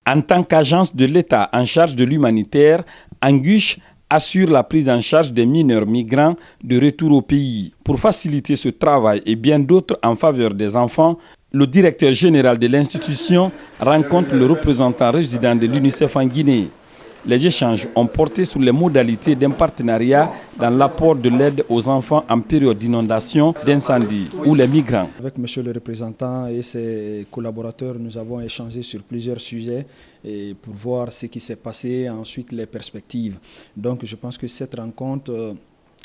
En tant qu'agence de l'État en charge de l'humanitaire, Anguche assure la prise en charge des mineurs migrants de retour au pays. Pour faciliter ce travail et bien d'autres en faveur des enfants, le directeur général de l'institution rencontre le représentant résident de l'UNICEF en Guinée. Les échanges ont porté sur les modalités d'un partenariat dans l'apport de l'aide aux enfants en période d'inondation, d'incendie ou les migrants. Avec monsieur le représentant et ses collaborateurs, nous avons échangé sur plusieurs sujets et pour voir ce qui s'est passé et ensuite les perspectives. Donc je pense que cette rencontre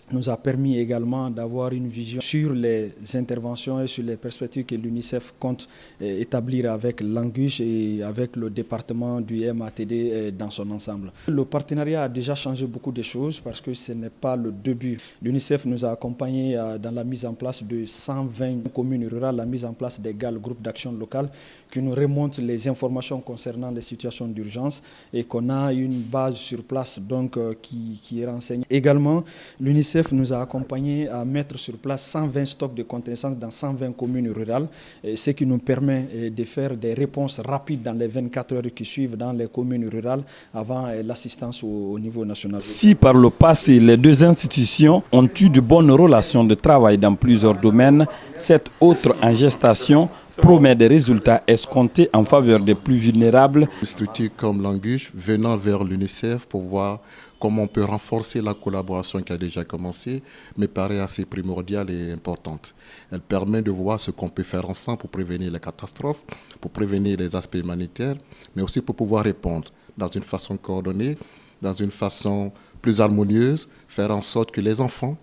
nous a permis également d'avoir une vision sur les interventions et sur les perspectives que l'UNICEF compte établir avec l'Anguche et avec le département du MATD dans son ensemble. Le partenariat a déjà changé beaucoup de choses parce que ce n'est pas le début. L'UNICEF nous a accompagnés dans la mise en place de 120 communes rurales, la mise en place des GAL, groupes d'action locale, qui nous remontent les informations concernant les situations d'urgence et qu'on a une base sur place donc, qui renseigne. Également, l'UNICEF nous a accompagnés à mettre sur place 120 stocks de connaissances dans 120 communes rurales, ce qui nous permet de faire des réponses rapides dans les 24 heures qui suivent dans les communes rurales avant l'assistance au niveau national. Si par le passé, les deux institutions ont eu de bonnes relations de travail dans plusieurs domaines, cette autre en gestation promet des résultats escomptés en faveur des plus vulnérables. Une structure comme l'Anguche venant vers l'UNICEF pour voir comment on peut renforcer la collaboration qui a déjà commencé, me paraît assez primordiale et importante. Elle permet de voir ce qu'on peut faire ensemble pour prévenir les catastrophes, pour prévenir les aspects humanitaires, mais aussi pour pouvoir répondre dans une façon coordonnée, dans une façon plus harmonieuse, faire en sorte que les enfants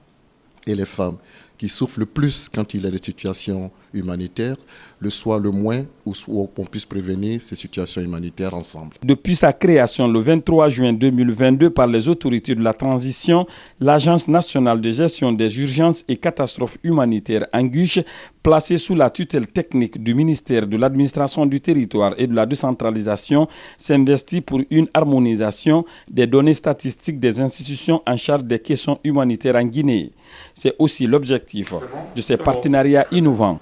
et les femmes qui souffrent le plus quand il y a des situations humanitaires, le soient le moins, ou qu'on puisse prévenir ces situations humanitaires ensemble. Depuis sa création le 23 juin 2022 par les autorités de la transition, l'Agence nationale de gestion des urgences et catastrophes humanitaires Anguche, placée sous la tutelle technique du ministère de l'administration du territoire et de la décentralisation, s'investit pour une harmonisation des données statistiques des institutions en charge des questions humanitaires en Guinée. C'est aussi l'objectif de ces partenariats innovants.